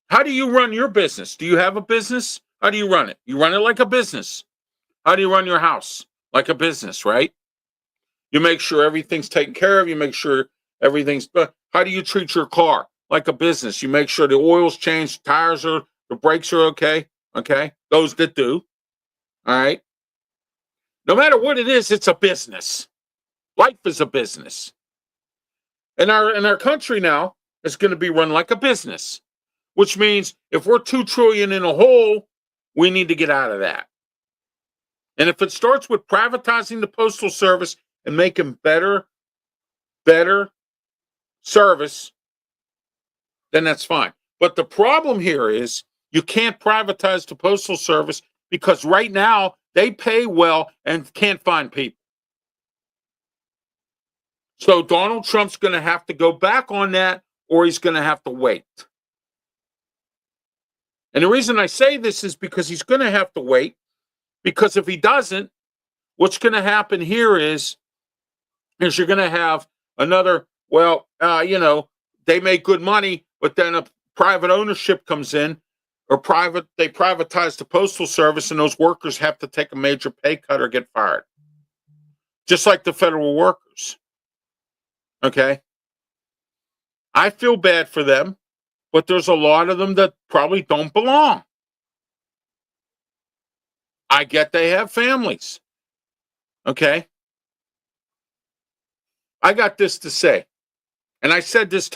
How do you run your business? Do you have a business? How do you run it? You run it like a business. How do you run your house? Like a business, right? You make sure everything's taken care of. You make sure everything's. How do you treat your car? Like a business. You make sure the oil's changed, the brakes are okay. Okay, those that do. All right. No matter what it is, it's a business. Life is a business. And our country now is going to be run like a business, which means if we're $2 trillion in a hole, we need to get out of that. And if it starts with privatizing the Postal Service and making better service, then that's fine. But the problem here is you can't privatize the Postal Service because right now they pay well and can't find people. So Donald Trump's going to have to go back on that or he's going to have to wait. And the reason I say this is because he's going to have to wait, because if he doesn't, what's going to happen here is you're going to have another, they make good money, but then a private ownership comes in, or they privatize the Postal Service, and those workers have to take a major pay cut or get fired. Just like the federal workers. Okay? I feel bad for them, but there's a lot of them that probably don't belong. I get they have families. Okay? I got this to say. And I said this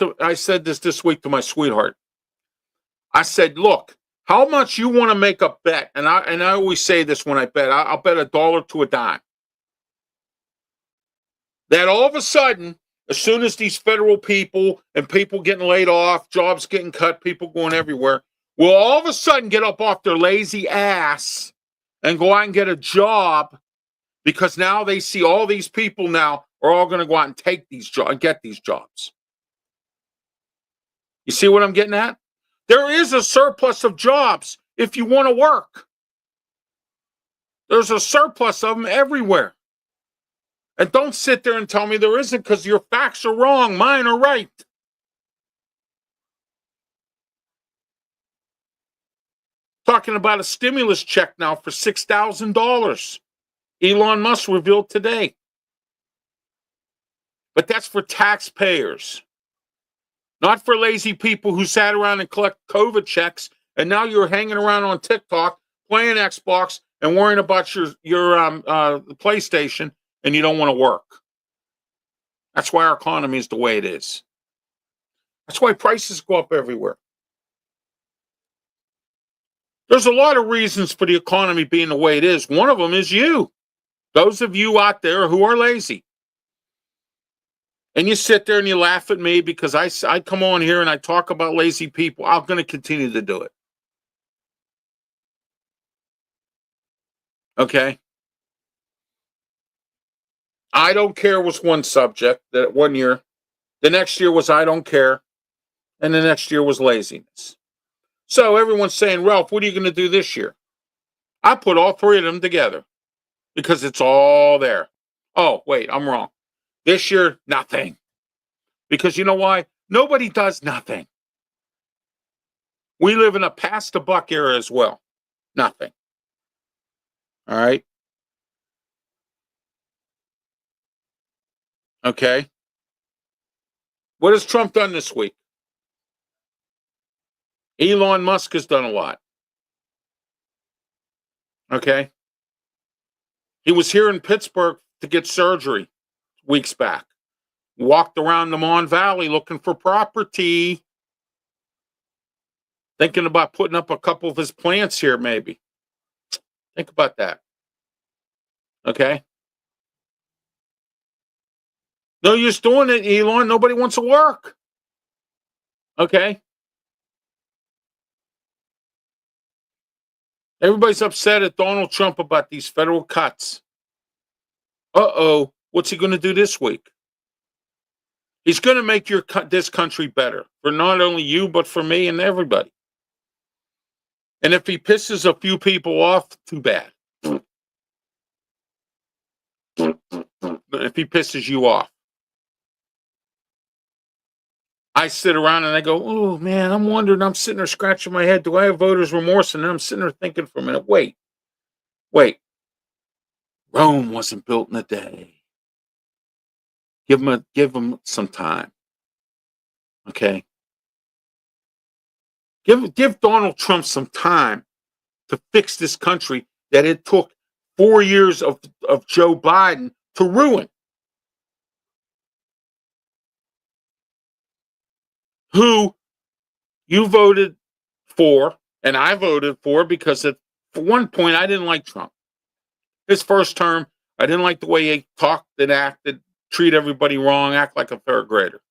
this week to my sweetheart. I said, look, how much you want to make a bet? And I always say this when I bet. I'll bet $1 to a dime. That all of a sudden, as soon as these federal people and people getting laid off, jobs getting cut, people going everywhere, will all of a sudden get up off their lazy ass and go out and get a job, because now they see all these people now are all going to go out and take these jobs and get these jobs. You see what I'm getting at? There is a surplus of jobs if you want to work. There's a surplus of them everywhere. And don't sit there and tell me there isn't, because your facts are wrong. Mine are right. Talking about a stimulus check now for $6,000. Elon Musk revealed today. But that's for taxpayers. Not for lazy people who sat around and collect COVID checks, and now you're hanging around on TikTok, playing Xbox, and worrying about your PlayStation, and you don't want to work. That's why our economy is the way it is. That's why prices go up everywhere. There's a lot of reasons for the economy being the way it is. One of them is you. Those of you out there who are lazy. And you sit there and you laugh at me because I come on here and I talk about lazy people. I'm going to continue to do it. Okay? I don't care was one subject that 1 year. The next year was I don't care. And the next year was laziness. So everyone's saying, Ralph, what are you going to do this year? I put all three of them together because it's all there. Oh, wait, I'm wrong. This year, nothing. Because you know why? Nobody does nothing. We live in a pass the buck era as well. Nothing. All right? Okay? What has Trump done this week? Elon Musk has done a lot. Okay? He was here in Pittsburgh to get surgery weeks back. walked around the Mon Valley looking for property, thinking about putting up a couple of his plants here, maybe. Think about that. Okay? No use doing it, Elon. Nobody wants to work. Okay? Everybody's upset at Donald Trump about these federal cuts. Uh-oh. What's he going to do this week? He's going to make this country better for not only you, but for me and everybody. And if he pisses a few people off, too bad. If he pisses you off. I sit around and I go, oh, man, I'm wondering, I'm sitting there scratching my head. Do I have voter's remorse? And then I'm sitting there thinking for a minute, wait. Rome wasn't built in a day. Give him some time. Okay? Give Donald Trump some time to fix this country that it took 4 years of Joe Biden to ruin. Who you voted for, and I voted for because at one point I didn't like Trump. His first term, I didn't like the way he talked and acted, treat everybody wrong, act like a third grader.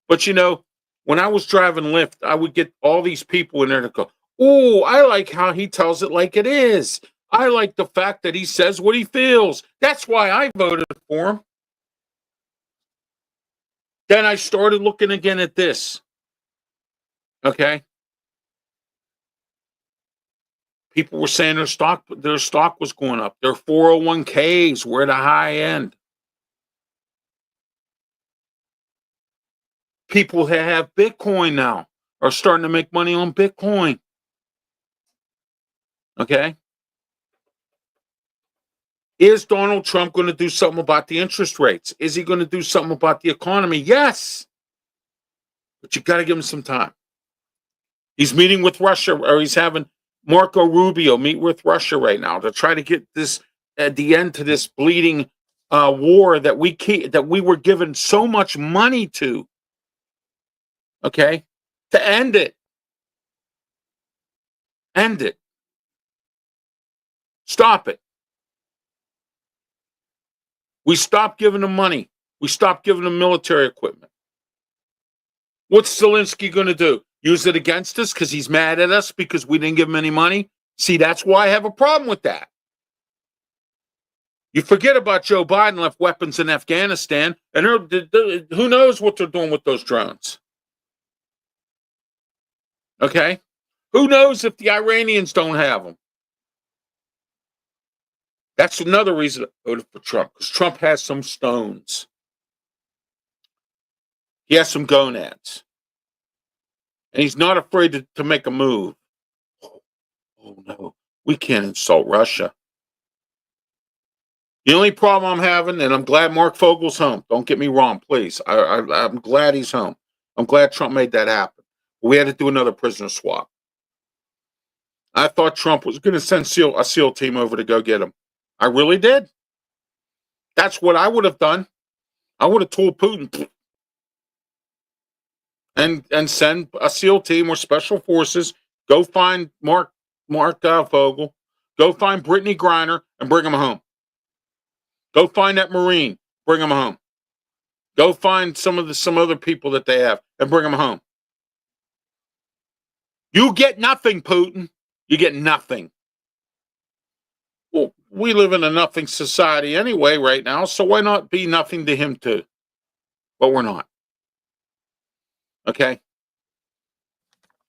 But you know, when I was driving Lyft, I would get all these people in there to go, oh, I like how he tells it like it is. I like the fact that he says what he feels. That's why I voted for him. Then I started looking again at this. Okay. People were saying their stock was going up. Their 401ks were at a high end. People that have Bitcoin now are starting to make money on Bitcoin. Okay. Is Donald Trump going to do something about the interest rates? Is he going to do something about the economy? Yes. But you got to give him some time. He's meeting with Russia, or he's having Marco Rubio meet with Russia right now to try to get this at the end to this bleeding war that we were given so much money to. Okay, to end it. End it. Stop it. We stopped giving them money. We stopped giving them military equipment. What's Zelensky going to do? Use it against us because he's mad at us because we didn't give him any money? See, that's why I have a problem with that. You forget about Joe Biden left weapons in Afghanistan, and who knows what they're doing with those drones? Okay? Who knows if the Iranians don't have them? That's another reason I voted for Trump, because Trump has some stones. He has some gonads. And he's not afraid to make a move. Oh, no. We can't insult Russia. The only problem I'm having, and I'm glad Mark Fogel's home. Don't get me wrong, please. I'm glad he's home. I'm glad Trump made that happen. We had to do another prisoner swap. I thought Trump was going to send a SEAL team over to go get him. I really did. That's what I would have done. I would have told Putin and send a SEAL team or special forces, go find Mark Fogel, go find Brittany Griner and bring him home. Go find that Marine, bring him home. Go find some other people that they have and bring them home. You get nothing, Putin. You get nothing. Well, we live in a nothing society anyway right now, so why not be nothing to him too? But we're not. Okay?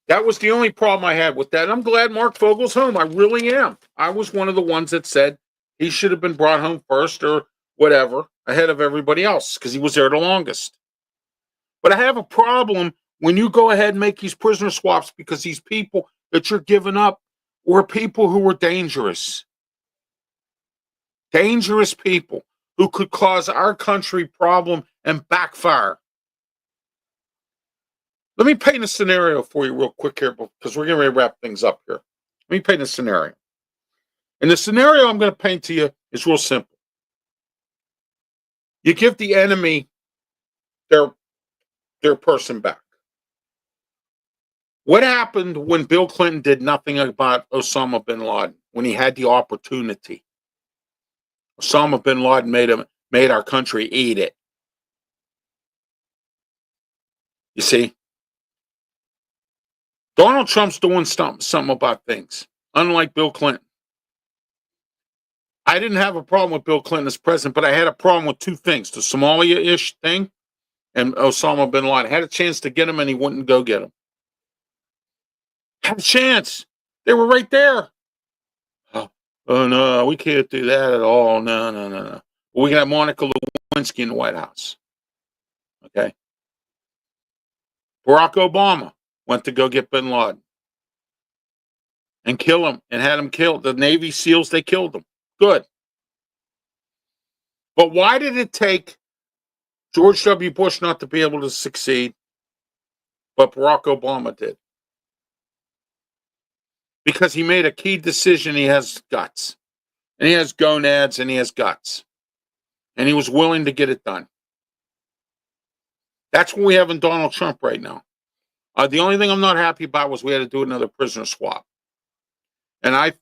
That was the only problem I had with that. And I'm glad Mark Fogel's home. I really am. I was one of the ones that said he should have been brought home first or whatever, ahead of everybody else, because he was there the longest. But I have a problem when you go ahead and make these prisoner swaps, because these people that you're giving up were people who were dangerous. Dangerous people who could cause our country problem and backfire. Let me paint a scenario for you real quick here, because we're going to wrap things up here. Let me paint a scenario. And the scenario I'm going to paint to you is real simple. You give the enemy their person back. What happened when Bill Clinton did nothing about Osama bin Laden when he had the opportunity? Osama bin Laden made our country eat it. You see? Donald Trump's doing something about things, unlike Bill Clinton. I didn't have a problem with Bill Clinton as president, but I had a problem with two things. The Somalia-ish thing and Osama bin Laden. I had a chance to get him and he wouldn't go get him. Had a chance. They were right there. Oh no, we can't do that at all. No. We can have Monica Lewinsky in the White House. Okay. Barack Obama went to go get bin Laden and kill him and had him killed. The Navy SEALs, they killed him. Good. But why did it take George W. Bush not to be able to succeed, but Barack Obama did? Because he made a key decision. He has guts. And he has gonads and he has guts. And he was willing to get it done. That's what we have in Donald Trump right now. The only thing I'm not happy about was we had to do another prisoner swap. And I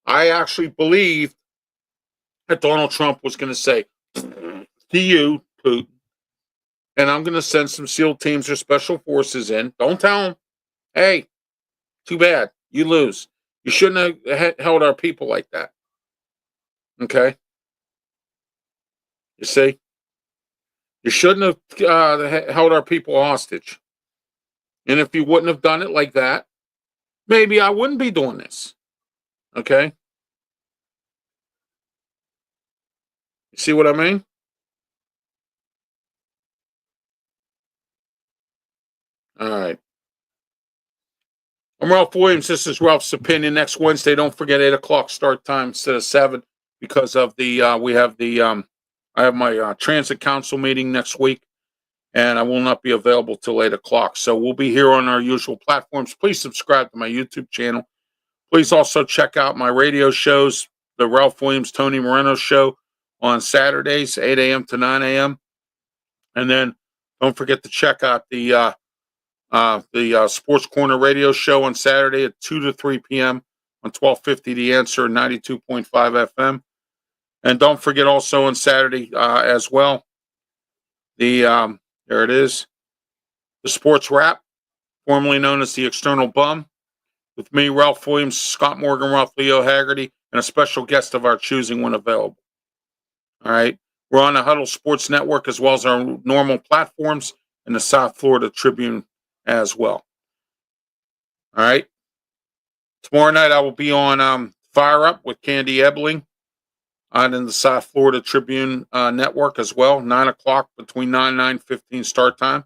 I actually believed that Donald Trump was going to say, to you, Putin, and I'm going to send some SEAL teams or special forces in. Don't tell them, hey, too bad, you lose. You shouldn't have held our people like that. Okay? You see? You shouldn't have held our people hostage. And if you wouldn't have done it like that, maybe I wouldn't be doing this. Okay? You see what I mean? All right. I'm Ralph Williams. This is Ralph's Opinion. Next Wednesday, don't forget 8 o'clock start time instead of 7 because of the I have my transit council meeting next week, and I will not be available till 8 o'clock. So we'll be here on our usual platforms. Please subscribe to my YouTube channel. Please also check out my radio shows, the Ralph Williams, Tony Moreno show on Saturdays, 8 a.m. to 9 a.m. And then don't forget to check out the Sports Corner radio show on Saturday at 2 to 3 p.m. on 1250 The Answer, 92.5 FM. And don't forget also on Saturday as well, there it is, the Sports Wrap, formerly known as the External Bum, with me, Ralph Williams, Scott Morgan, Ralph Leo Haggerty, and a special guest of our choosing when available. All right. We're on the Huddle Sports Network as well as our normal platforms in the South Florida Tribune as well. All right. Tomorrow night I will be on Fire Up with Candy Ebling on in the South Florida Tribune network as well. 9 o'clock between 9 and 9:15 start time.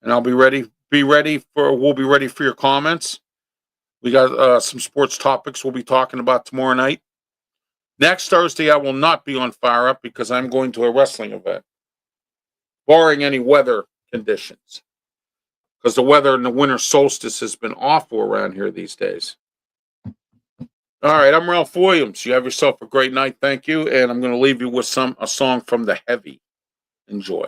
And I'll be ready. We'll be ready for your comments. We got some sports topics we'll be talking about tomorrow night. Next Thursday, I will not be on Fire Up because I'm going to a wrestling event, barring any weather conditions. Because the weather in the winter solstice has been awful around here these days. All right, I'm Ralph Williams. You have yourself a great night. Thank you. And I'm going to leave you with a song from The Heavy. Enjoy.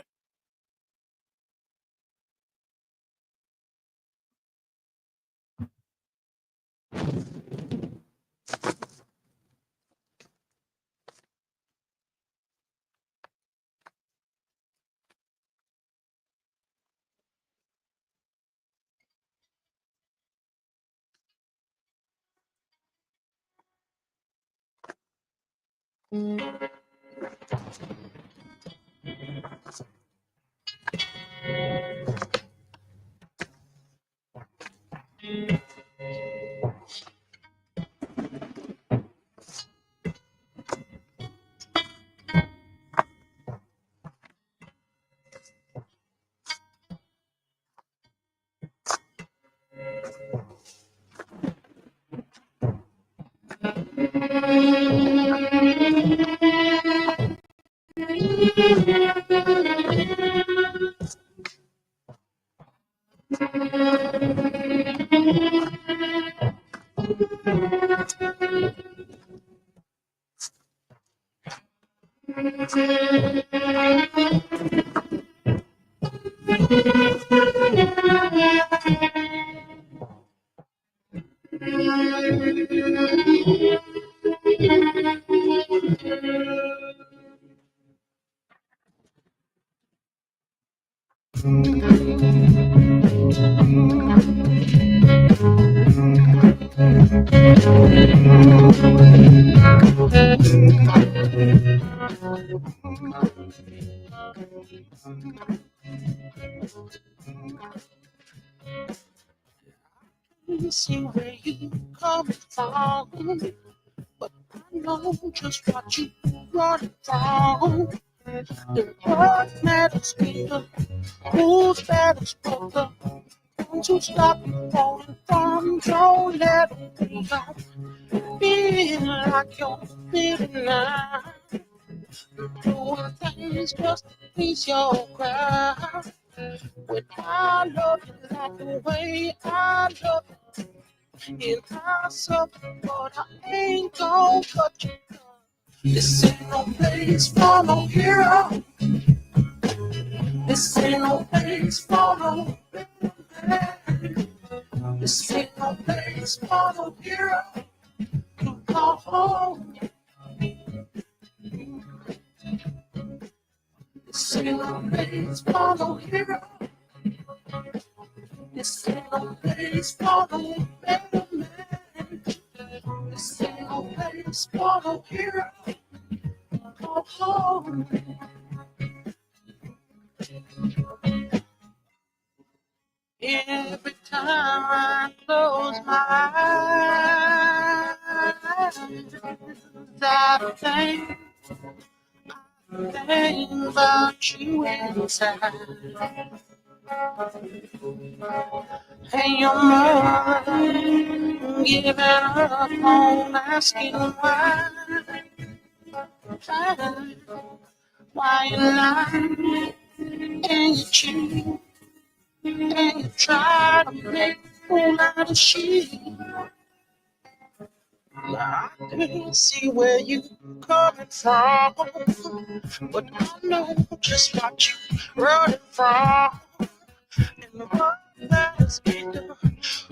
See where you coming from, but I know just what you running from. The what matters in the who's matters, but the ones who stop you falling from. Don't let them be out. Feel like you're feeling now. Doing things just to please your crowd. When I love you like the way I love you in myself, but I ain't gon' cut you. This ain't no place for no hero. This ain't no place for no man. This ain't no place for no hero. You call home. This ain't no place for no hero. This ain't no place for no better man. This ain't no place for no hero. Call home. Every time I close my eyes, I think about you inside. And your mother giving up on asking why you lie and you cheat and you try to make a fool out of she. I can see where you coming from, but I know just what you running from. And what matters is the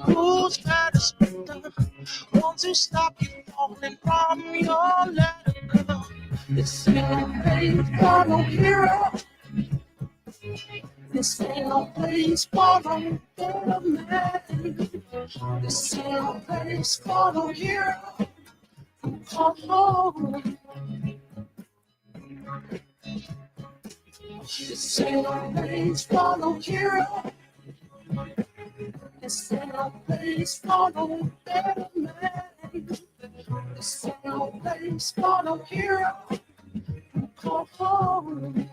who's matters is the ones who stop you falling from your ladder. Girl. This ain't no place for no hero. This ain't no place for no better man. This ain't no place for no hero. Come home. This ain't no place for no hero. This ain't no place for no better man. This ain't no place for no hero. Come home.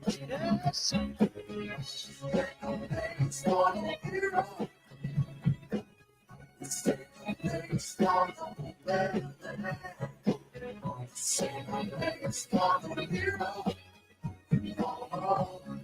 Yes, ain't no place for no hero. This ain't no place for no better man. This ain't no place for no hero. Come home.